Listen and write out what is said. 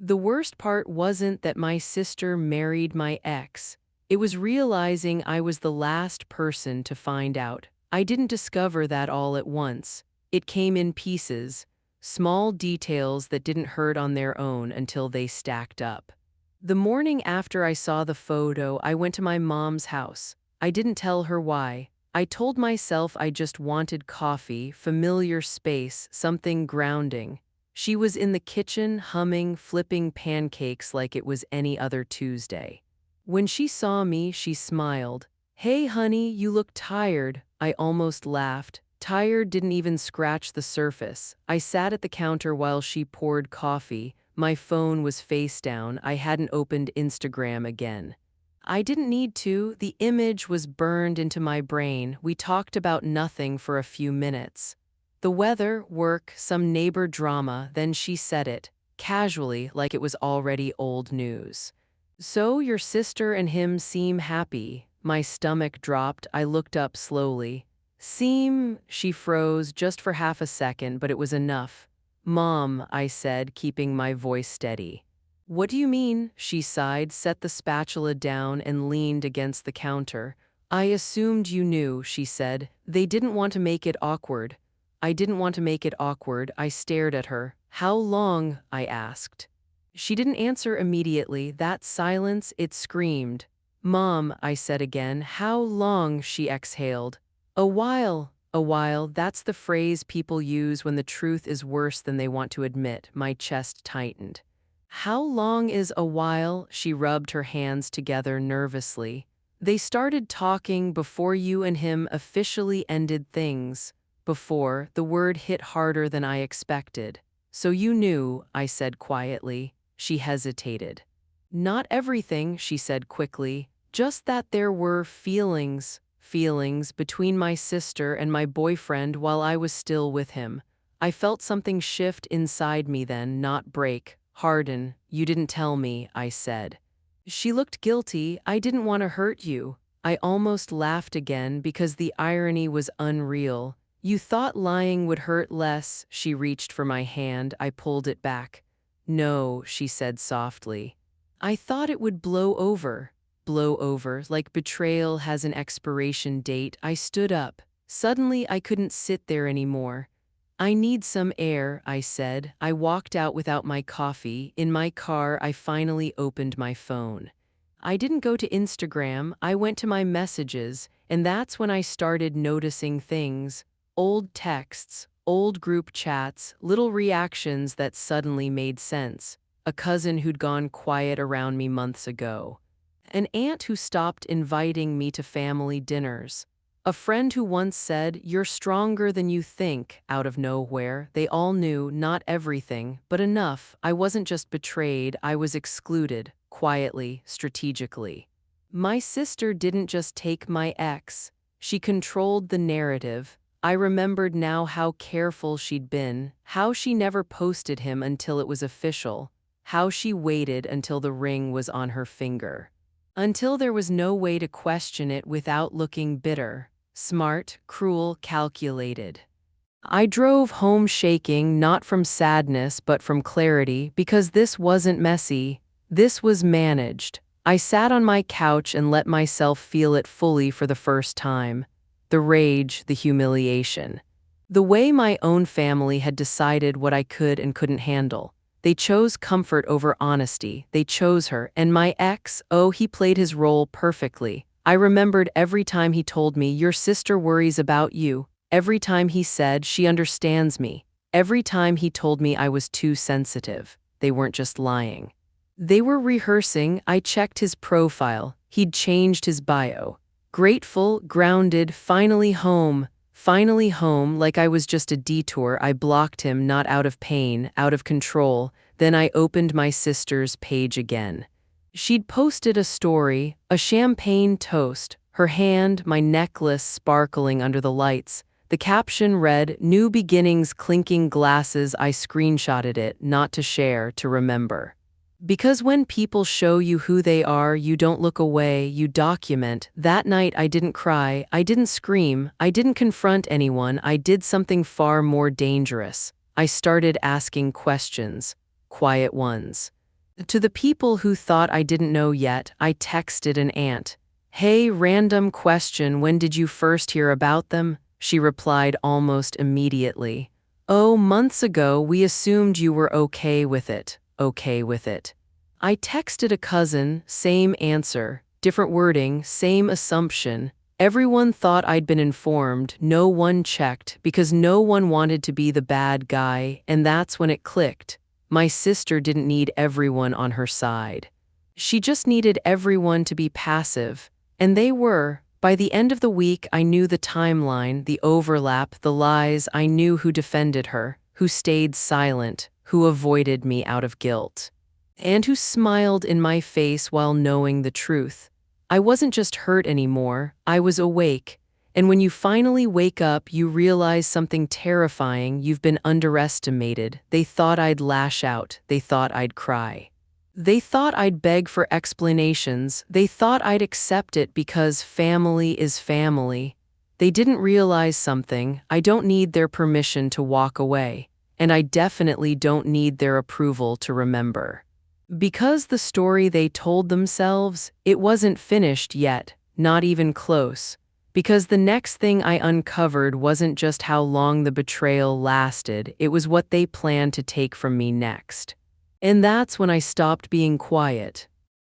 The worst part wasn't that my sister married my ex. It was realizing I was the last person to find out. I didn't discover that all at once. It came in pieces, small details that didn't hurt on their own until they stacked up. The morning after I saw the photo, I went to my mom's house. I didn't tell her why. I told myself I just wanted coffee, familiar space, something grounding. She was in the kitchen, humming, flipping pancakes like it was any other Tuesday. When she saw me, she smiled. "Hey, honey, you look tired." I almost laughed. Tired didn't even scratch the surface. I sat at the counter while she poured coffee. My phone was face down. I hadn't opened Instagram again. I didn't need to. The image was burned into my brain. We talked about nothing for a few minutes. The weather, work, some neighbor drama, then she said it, casually, like it was already old news. "So your sister and him seem happy." My stomach dropped. I looked up slowly. "Seem?" She froze just for half a second, but it was enough. "Mom," I said, keeping my voice steady. "What do you mean?" She sighed, set the spatula down, and leaned against the counter. "I assumed you knew," she said. "They didn't want to make it awkward." I didn't want to make it awkward. I stared at her. "How long?" I asked. She didn't answer immediately. That silence, it screamed. "Mom," I said again. "How long?" She exhaled. "A while." A while, that's the phrase people use when the truth is worse than they want to admit. My chest tightened. "How long is a while?" She rubbed her hands together nervously. "They started talking before you and him officially ended things." Before, the word hit harder than I expected. "So you knew," I said quietly. She hesitated. "Not everything," she said quickly. "Just that there were feelings between my sister and my boyfriend while I was still with him." I felt something shift inside me then, not break, harden. "You didn't tell me," I said. She looked guilty. "I didn't want to hurt you." I almost laughed again because the irony was unreal. "You thought lying would hurt less." She reached for my hand. I pulled it back. "No," she said softly. "I thought it would blow over." Blow over, like betrayal has an expiration date. I stood up. Suddenly, I couldn't sit there anymore. "I need some air," I said. I walked out without my coffee. In my car, I finally opened my phone. I didn't go to Instagram. I went to my messages, and that's when I started noticing things. Old texts, old group chats, little reactions that suddenly made sense. A cousin who'd gone quiet around me months ago. An aunt who stopped inviting me to family dinners. A friend who once said, "You're stronger than you think," out of nowhere. They all knew, not everything, but enough. I wasn't just betrayed, I was excluded, quietly, strategically. My sister didn't just take my ex. She controlled the narrative. I remembered now how careful she'd been, how she never posted him until it was official, how she waited until the ring was on her finger. Until there was no way to question it without looking bitter, smart, cruel, calculated. I drove home shaking, not from sadness but from clarity, because this wasn't messy. This was managed. I sat on my couch and let myself feel it fully for the first time. The rage, the humiliation. The way my own family had decided what I could and couldn't handle. They chose comfort over honesty. They chose her. And my ex, oh, he played his role perfectly. I remembered every time he told me, "Your sister worries about you." Every time he said, "She understands me." Every time he told me I was too sensitive. They weren't just lying. They were rehearsing. I checked his profile. He'd changed his bio. Grateful, grounded, finally home. Finally home, like I was just a detour. I blocked him, not out of pain, out of control. Then I opened my sister's page again. She'd posted a story, a champagne toast, her hand, my necklace sparkling under the lights. The caption read, "New beginnings, clinking glasses." I screenshotted it, not to share, to remember. Because when people show you who they are, you don't look away, you document. That night I didn't cry, I didn't scream, I didn't confront anyone. I did something far more dangerous. I started asking questions, quiet ones. To the people who thought I didn't know yet, I texted an aunt. "Hey, random question, when did you first hear about them?" She replied almost immediately. "Oh, months ago, we assumed you were okay with it. Okay with it." I texted a cousin, same answer, different wording, same assumption. Everyone thought I'd been informed, no one checked, because no one wanted to be the bad guy, and that's when it clicked. My sister didn't need everyone on her side. She just needed everyone to be passive, and they were. By the end of the week, I knew the timeline, the overlap, the lies. I knew who defended her, who stayed silent, who avoided me out of guilt, and who smiled in my face while knowing the truth. I wasn't just hurt anymore, I was awake. And when you finally wake up, you realize something terrifying: you've been underestimated. They thought I'd lash out, they thought I'd cry. They thought I'd beg for explanations, they thought I'd accept it because family is family. They didn't realize something: I don't need their permission to walk away, and I definitely don't need their approval to remember. Because the story they told themselves, it wasn't finished yet, not even close. Because the next thing I uncovered wasn't just how long the betrayal lasted, it was what they planned to take from me next. And that's when I stopped being quiet.